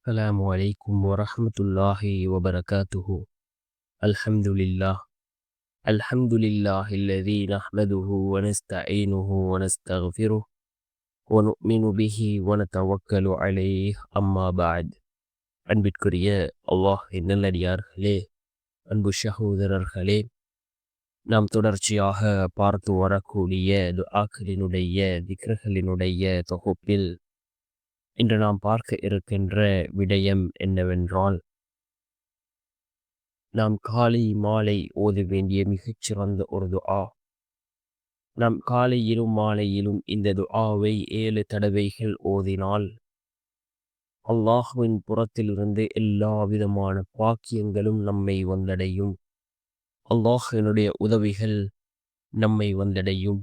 السلام عليكم ورحمة الله وبركاته. الحمد لله. الحمد لله الذي نحمده ونستعينه ونستغفره ونؤمن به ونتوكل عليه. أما بعد. அன்பிற்குரிய அல்லாஹ்வின் நல்லடியார்களே, அன்பு சகோதரர்களே, நாம் தொடர்ச்சியாக பார்த்து வரக்கூடிய துஆக்களினுடைய திக்ர்களினுடைய தொகுப்பில் இன்று நாம் பார்க்க இருக்கின்ற விடயம் என்னவென்றால், நாம் காலை மாலை ஓத வேண்டிய மிகச்சிறந்த ஒரு துஆ. நாம் காலையிலும் மாலையிலும் இந்த துஆவை 7 தடவைகள் ஓதினால் அல்லாஹ்வின் புறத்திலிருந்து எல்லா விதமான பாக்கியங்களும் நம்மை வந்தடையும். அல்லாஹ்வினுடைய உதவிகள் நம்மை வந்தடையும்.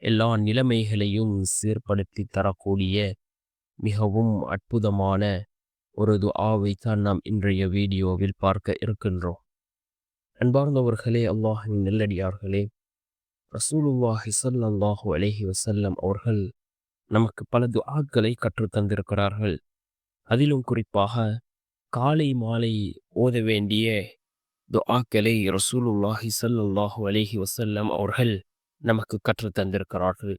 எல்லா நிலைமைகளையும் சீர்படுத்தி தரக்கூடிய மிகவும் அற்புதமான ஒரு துஆவை தான் நாம் இன்றைய வீடியோவில் பார்க்க இருக்கின்றோம். அன்பார்ந்தவர்களே, அல்லாஹ்வின் நல்லடியார்களே, ரசூலுல்லாஹி ஸல்லல்லாஹு அலைஹி வஸல்லம் அவர்கள் நமக்கு பல துஆக்களை கற்றுத் தந்திருக்கிறார்கள். அதிலும் குறிப்பாக காலை மாலை ஓத வேண்டிய துஆக்களை ரசூலுல்லாஹி ஸல்லல்லாஹு அலைஹி வஸல்லம் அவர்கள் நமக்கு கற்றுத் தந்திருக்கிறார்கள்.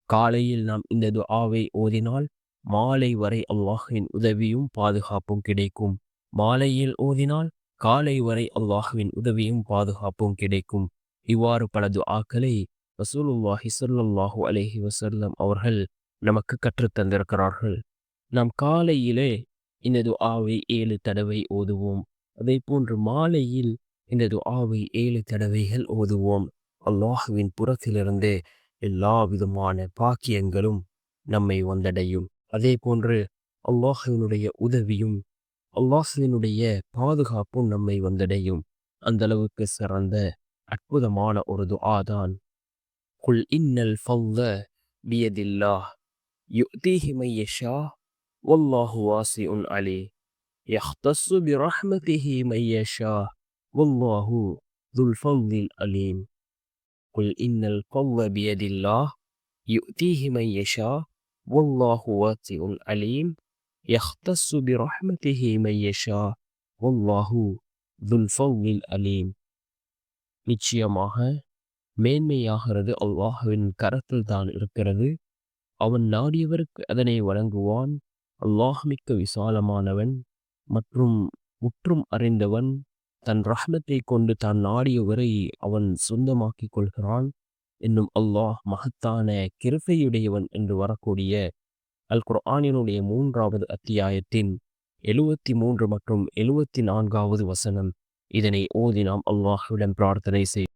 காலையில் நாம் இந்த துஆவை ஓதினால் மாலை வரை அல்லாஹ்வின் உதவியும் பாதுகாப்பும் கிடைக்கும். மாலையில் ஓதினால் காலை வரை அல்லாஹ்வின் உதவியும் பாதுகாப்பும் கிடைக்கும். இவ்வாறு பல துஆக்களை ரசூலுல்லாஹி ஸல்லல்லாஹு அலைஹி வஸல்லம் அவர்கள் நமக்கு கற்றுத் தந்திருக்கிறார்கள். நாம் காலையிலே இந்த துஆவை 7 தடவை ஓதுவோம். அதே போன்று மாலையில் இந்த துஆவை 7 தடவைகள் ஓதுவோம். அல்லாஹ்வின் புறத்திலிருந்து எல்லா விதமான பாக்கியங்களும் நம்மை வந்தடையும். அதே போன்று அல்லாஹ்வினுடைய உதவியும் அல்லாஹ்வினுடைய பாதுகாப்பும் நம்மை வந்தடையும். அந்த அளவுக்கு சிறந்த அற்புதமான ஒரு துஆ தான் குல் இன்னல் ஃபضல பியதில்லாஹ் யுஅதீஹி மன் யஷா வல்லாஹு வாஸிஉன் அலீம் யஹ்தஸ்ஸு பிரஹ்மதிஹி மன் யஷா வல்லாஹு ذுல் ஃபضலில் அலீம். குல் இன்னல் ஃபضல பியதில்லாஹ் யுஅதீஹி மன் யஷா வல்லாஹு வாஸிஉன் அலீம் யஹ்தஸ்ஸு பிரஹ்மதிஹி மன் யஷா வல்லாஹு ذுல் ஃபضலில் அலீம். நிச்சயமாக மேன்மையாகிறது அல்லாஹ்வின் கரத்தில் தான் இருக்கிறது. அவன் நாடியவருக்கு அதனை வழங்குவான். அல்லாஹ் மிக்க விசாலமானவன் மற்றும் முற்றும் அறிந்தவன். தன் ரஹ்மத்தை கொண்டு தான் நாடியவரை அவன் சொந்தமாக்கிக் கொள்கிறான் என்னும் அல்லாஹ் மகத்தான கிருபையுடையவன் என்று வரக்கூடிய அல் குர்ஆனினுடைய 3வது அத்தியாயத்தின் 73 மற்றும் 74வது வசனம். இதனை ஓதி நாம் அல்லாஹ்விடம் பிரார்த்தனை செய்